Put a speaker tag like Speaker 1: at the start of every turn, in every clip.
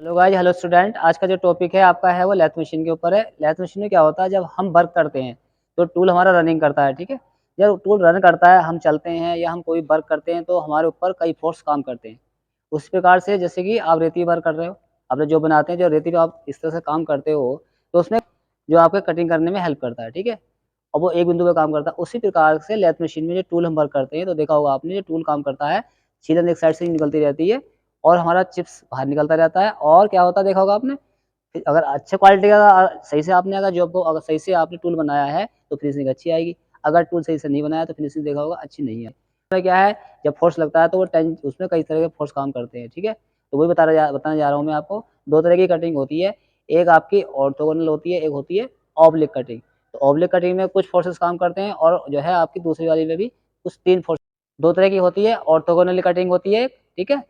Speaker 1: Hello guys, hello student. आज का जो टॉपिक है आपका है वो लैथ मशीन के ऊपर है। लैथ मशीन में क्या होता है, जब हम वर्क करते हैं तो टूल हमारा रनिंग करता है। ठीक है, जब टूल रन करता है, हम चलते हैं या हम कोई वर्क करते हैं तो हमारे ऊपर कई फोर्स काम करते हैं। उस प्रकार से जैसे कि आप रेती वर्क कर रहे हो, आपने जो बनाते हैं, जो रेती पे आप इस तरह से काम करते हो तो उसमें जो आपके कटिंग करने में हेल्प करता है। ठीक है, और वो एक बिंदु पे काम करता है। उसी प्रकार से लैथ मशीन में जो टूल हम वर्क करते हैं तो देखा होगा आपने, जो टूल काम करता है सीलन एक साइड से निकलती रहती है और हमारा चिप्स बाहर निकलता रहता है। और क्या होता है देखा होगा आपने, अगर अच्छे क्वालिटी का सही से आपने अगर जॉब को अगर सही से आपने टूल बनाया है तो फिनिशिंग अच्छी आएगी। अगर टूल सही से नहीं बनाया तो फिनिशिंग देखा होगा अच्छी नहीं है। उसमें क्या है, जब फोर्स लगता है तो वो उसमें कई तरह के फोर्स काम करते हैं। ठीक है, तो वही बताने जा रहा हूँ मैं आपको। दो तरह की कटिंग होती है, एक आपकी ऑर्थोगोनल होती है, एक होती है ऑब्लिक कटिंग। तो ऑब्लिक कटिंग में कुछ फोर्सेस काम करते हैं और जो है आपकी दूसरी वाली में भी कुछ तीन फोर्स। दो तरह की होती है, ऑर्थोगोनल कटिंग होती है। ठीक है,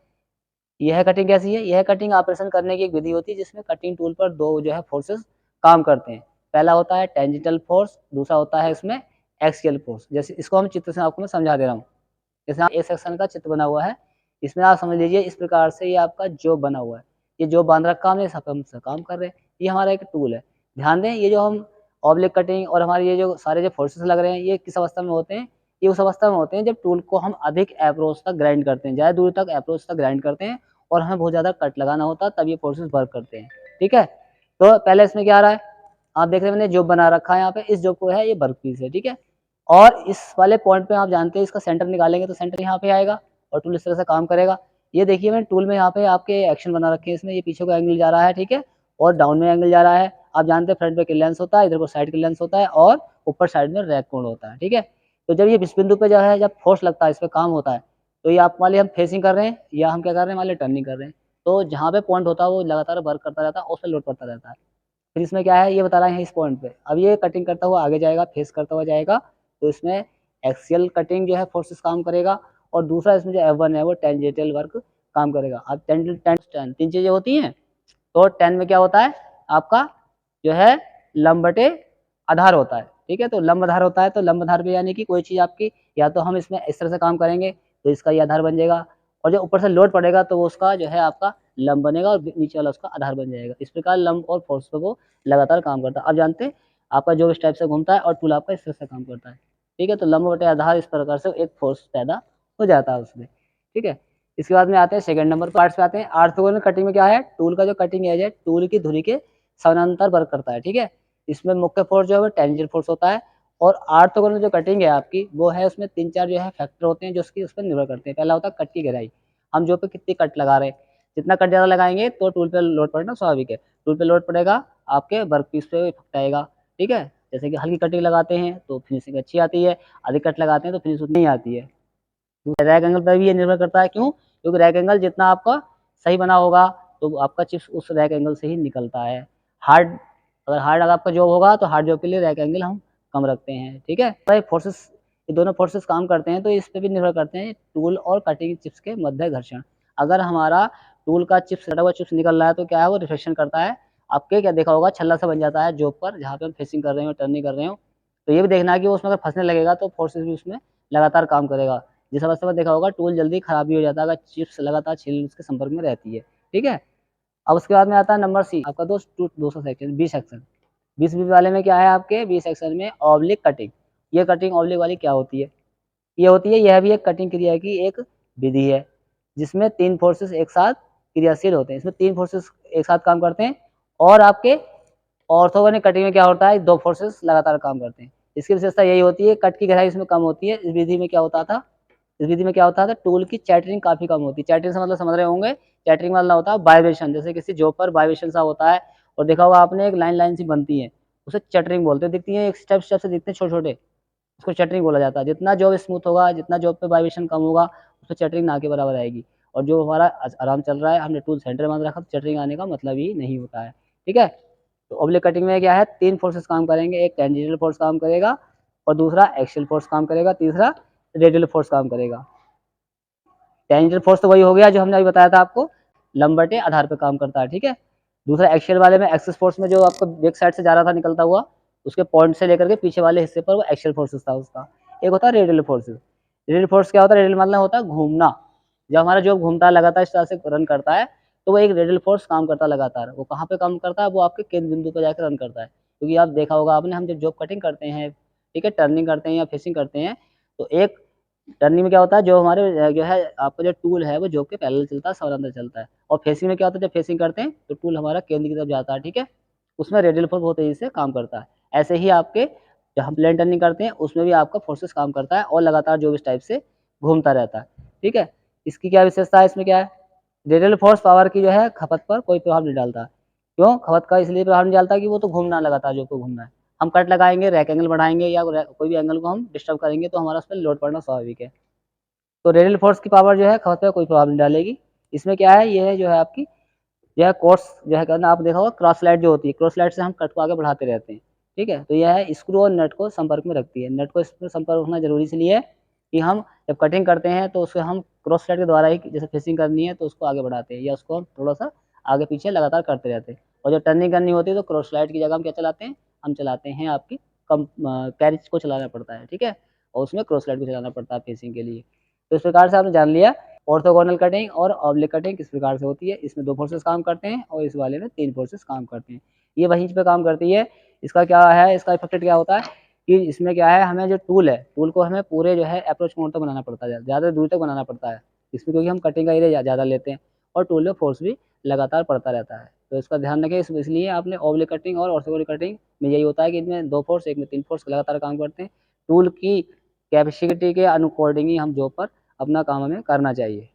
Speaker 1: यह कटिंग कैसी है, यह कटिंग ऑपरेशन करने की एक विधि होती है जिसमें कटिंग टूल पर दो जो है फोर्सेस काम करते हैं। पहला होता है टेंजेंटल फोर्स, दूसरा होता है इसमें एक्सियल फोर्स। जैसे इसको हम चित्र से आपको मैं समझा दे रहा हूँ। जैसे ए सेक्शन का चित्र बना हुआ है, इसमें आप समझ लीजिए इस प्रकार से ये आपका जॉब बना हुआ है। ये जॉब बांध रखा हमने, हम से काम कर रहे हैं। ये हमारा एक टूल है। ध्यान दें, ये जो हम ऑब्लिक कटिंग और हमारे ये जो सारे जो फोर्सेस लग रहे हैं, ये किस अवस्था में होते हैं, ये उस अवस्था में होते हैं जब टूल को हम अधिक अप्रोच तक ग्राइंड करते हैं, ज़्यादा दूर तक अप्रोच तक ग्राइंड करते हैं और हमें बहुत ज़्यादा कट लगाना होता है, तब ये फोर्सेस वर्क करते हैं। ठीक है, तो पहले इसमें क्या आ रहा है, आप देख रहे हैं मैंने जॉब बना रखा है यहाँ पे, इस जॉब को है ये वर्क पीस है। ठीक है, और इस वाले पॉइंट पे आप जानते हैं इसका सेंटर निकालेंगे तो सेंटर यहाँ पे आएगा और टूल इस तरह से काम करेगा। ये देखिए मैंने टूल में यहाँ पे आपके एक्शन बना रखे हैं, इसमें ये पीछे को एंगल जा रहा है। ठीक है, और डाउन में एंगल जा रहा है। आप जानते हैं फ्रंट पे लेंस होता है, इधर को साइड का लेंस होता है और ऊपर साइड में रैक कोण होता है। ठीक है, तो जब ये इस बिंदु पे जो है जब फोर्स लगता है, इस पर काम होता है, तो ये आप मान लीजिए हम फेसिंग कर रहे हैं या हम क्या कर रहे हैं, मान लीजिए टर्निंग कर रहे हैं, तो जहाँ पे पॉइंट होता है वो लगातार वर्क करता रहता है और उस पर लोड पड़ता रहता है। फिर इसमें क्या है, ये बता रहा है इस पॉइंट पे, अब ये कटिंग करता हुआ आगे जाएगा, फेस करता हुआ जाएगा, तो इसमें एक्सियल कटिंग जो है फोर्सेस काम करेगा। और दूसरा इसमें जो F1 है वो टेंजेंटल वर्क काम करेगा। अब टेन तीन चीजें होती हैं, तो 10 में क्या होता है आपका जो है लंब बटे आधार होता है। ठीक है, तो लंब आधार होता है, तो लंब आधार पे यानी कि कोई चीज आपकी या तो हम इसमें इस तरह से काम करेंगे तो इसका ये आधार बन जाएगा, और जो ऊपर से लोड पड़ेगा तो वो उसका जो है आपका लंब बनेगा और नीचे वाला उसका आधार बन जाएगा। इस प्रकार लंब और फोर्स पे वो लगातार काम करता है। आप जानते हैं आपका जो इस टाइप से घूमता है और टूल आपका इस तरह से काम करता है। ठीक है, तो लंब बटे आधार इस प्रकार से एक फोर्स पैदा हो जाता है उसमें। ठीक है, इसके बाद में आते हैं सेकंड नंबर पार्ट्स पे आते हैं। ऑर्थोगोनल कटिंग में क्या है, टूल का जो कटिंग एज है टूल की धुरी के समानांतर वर्क करता है। ठीक है, इसमें मुख्य फोर्स जो है वो टेंजेंट फोर्स होता है। और ऑर्थोगोनल जो कटिंग है आपकी वो है, उसमें तीन चार जो है फैक्टर होते हैं जो उसकी उस पर निर्भर करते हैं। पहला होता है कट की गहराई, हम जो पे कितनी कट लगा रहे हैं, जितना कट ज़्यादा लगाएंगे तो टूल पे लोड पड़ना स्वाभाविक है। टूल पे लोड पड़ेगा, आपके वर्क पीस पे इफेक्ट आएगा। ठीक है, जैसे कि हल्की कटिंग लगाते हैं तो फिनिशिंग अच्छी आती है, अधिक कट लगाते हैं तो फिनिशिंग नहीं आती है। रैक एंगल पर भी ये निर्भर करता है, क्यों, क्योंकि रैक एंगल जितना आपका सही बना होगा तो आपका चिप्स उस रैक एंगल से ही निकलता है। हार्ड अगर आपका जॉब होगा तो हार्ड जॉब के लिए रैक एंगल हम कम रखते हैं। ठीक है, भाई फोर्सेस, ये दोनों फोर्सेस काम करते हैं तो इस पे भी निर्भर करते हैं टूल और कटिंग चिप्स के मध्य घर्षण। अगर हमारा टूल का चिप्स कटा हुआ चिप्स निकल रहा है तो क्या है, वो रिफ्लेक्शन करता है। आपके क्या देखा होगा, छल्ला सा बन जाता है जॉब पर जहाँ पे हम फेसिंग कर रहे हो, टर्निंग कर रहे हो, तो ये भी देखना है कि उसमें अगर फंसने लगेगा तो फोर्सेस भी उसमें लगातार काम करेगा। जिस अवस्था में देखा होगा टूल जल्दी खराब भी हो जाता है अगर चिप्स लगातार छील उसके संपर्क में रहती है। ठीक है, अब उसके बाद में आता है नंबर सी, आपका दोस्त दूसरा सेक्शन बी सेक्शन। 20 वाले में क्या है, आपके बी सेक्शन में ऑब्लिक कटिंग। ये कटिंग ऑब्लिक वाली क्या होती है, ये होती है, यह भी एक कटिंग क्रिया की एक विधि है जिसमें तीन फोर्सेस एक साथ क्रियाशील होते हैं। इसमें तीन फोर्सेस एक साथ काम करते हैं। और आपके ऑर्थोगोनल कटिंग में क्या होता है, दो फोर्सेस लगातार काम करते हैं। इसकी विशेषता यही होती है, कट की गहराई इसमें कम होती है। इस विधि में क्या होता था, इस विधि में क्या होता था, टूल की चैटरिंग काफी कम होती है। चैटरिंग से मतलब समझ रहे होंगे, चैटरिंग वाला होता है वाइब्रेशन, जैसे किसी जॉब पर वाइब्रेशन सा होता है और देखा होगा आपने एक लाइन लाइन सी बनती है, उसे चैटरिंग बोलते हैं। दिखती है एक स्टेप स्टेप से दिखते हैं छोटे छोटे, उसको चैटरिंग बोला जाता है। जितना जॉब स्मूथ होगा, जितना जॉब पे वाइब्रेशन कम होगा, उसको चैटरिंग ना के बराबर आएगी। और जो हमारा आराम चल रहा है, हमने टूल सेंटर में रखा, तो चैटरिंग आने का मतलब ही नहीं होता है। ठीक है, तो ऑब्लिक कटिंग में क्या है, तीन फोर्सेस काम करेंगे, एक टेंजेंटल फोर्स काम करेगा और दूसरा एक्सियल फोर्स काम करेगा, तीसरा रेडियल फोर्स काम करेगा। टेंजेंटल फोर्स तो वही हो गया जो हमने अभी बताया था आपको, लंबटे आधार पर काम करता है। ठीक है, दूसरा एक्सियल वाले में एक्सिस फोर्स में जो आपको बैक साइड से जा रहा था निकलता हुआ, उसके पॉइंट से लेकर के पीछे वाले हिस्से पर वो एक्सियल फोर्सेस था उसका। एक होता है रेडियल फोर्सेस। रेडियल फोर्स क्या होता है, रेडियल मतलब होता है घूमना। जब हमारा जो घूमता है लगातार इस तरह से रन करता है तो वो एक रेडियल फोर्स काम करता है लगातार। वो कहाँ पे काम करता है? वो आपके केंद्र बिंदु पे जाके रन करता है। क्योंकि आप देखा होगा आपने, हम जब जॉब कटिंग करते हैं, ठीक है, टर्निंग करते हैं या फेसिंग करते हैं, तो एक टर्निंग में क्या होता है, जो हमारे जो है आपका जो टूल है वो जॉब के पैरेलल चलता है, समानांतर चलता है। और फेसिंग में क्या होता है, जब फेसिंग करते हैं तो टूल हमारा केंद्र की तरफ जाता है, ठीक है। उसमें रेडियल फोर्स बहुत तेज़ी से काम करता है। ऐसे ही आपके जब हम प्लेन टर्निंग करते हैं उसमें भी आपका फोर्सेस काम करता है और लगातार जो इस टाइप से घूमता रहता है, ठीक है। इसकी क्या विशेषता है, इसमें क्या है, रेडियल फोर्स पावर की जो है खपत पर कोई प्रभाव नहीं डालता। क्यों खपत का इसलिए प्रभाव नहीं डालता कि वो तो घूमना लगातार जो को घूमना है। हम कट लगाएँगे, रैक एंगल बढ़ाएँगे या कोई भी एंगल को हम डिस्टर्ब करेंगे तो हमारा उस पे लोड पड़ना स्वाभाविक है। तो रेडियल फोर्स की पावर जो है खपत पे कोई प्रभाव नहीं डालेगी। इसमें क्या है, ये है जो है आपकी यह कोर्स जो है करना, आप देखा होगा क्रॉस स्लाइड जो होती है, क्रॉस स्लाइड से हम कट को आगे बढ़ाते रहते हैं, ठीक है। तो यह है स्क्रू और नट को संपर्क में रखती है। नट को इसमें संपर्क रखना जरूरी इसलिए है कि हम जब कटिंग करते हैं तो उसे हम क्रॉस स्लाइड के द्वारा ही, जैसे फिशिंग करनी है तो उसको आगे बढ़ाते हैं या उसको हम थोड़ा सा आगे पीछे लगातार करते रहते हैं। और जब टर्निंग करनी होती है तो क्रॉस स्लाइड की जगह हम क्या चलाते हैं, हम चलाते हैं आपकी कम कैरिज को चलाना पड़ता है, ठीक है। और उसमें क्रॉस स्लाइड को चलाना पड़ता है फिशिंग के लिए। तो इस प्रकार से आपने जान लिया ऑर्थोगोनल कटिंग और ऑब्लिक कटिंग किस प्रकार से होती है। इसमें 2 फोर्सेस काम करते हैं और इस वाले में 3 फोर्सेस काम करते हैं। ये वहीं पे काम करती है। इसका क्या है, इसका इफेक्ट क्या होता है कि इसमें क्या है, हमें जो टूल है, टूल को हमें पूरे जो है अप्रोच कोण तक बनाना पड़ता है, ज़्यादा दूर तक बनाना पड़ता है। इसमें क्योंकि हम कटिंग का एरिया ज़्यादा लेते हैं और टूल में फोर्स भी लगातार पड़ता रहता है। तो इसका ध्यान रखें, इसलिए आपने ऑब्लिक कटिंग और ऑर्थोगोनल कटिंग में यही होता है कि इनमें 2 फोर्स, एक में 3 फोर्स लगातार काम करते हैं। टूल की कैपेसिटी के अकॉर्डिंग ही हम जॉब पर अपना काम हमें करना चाहिए।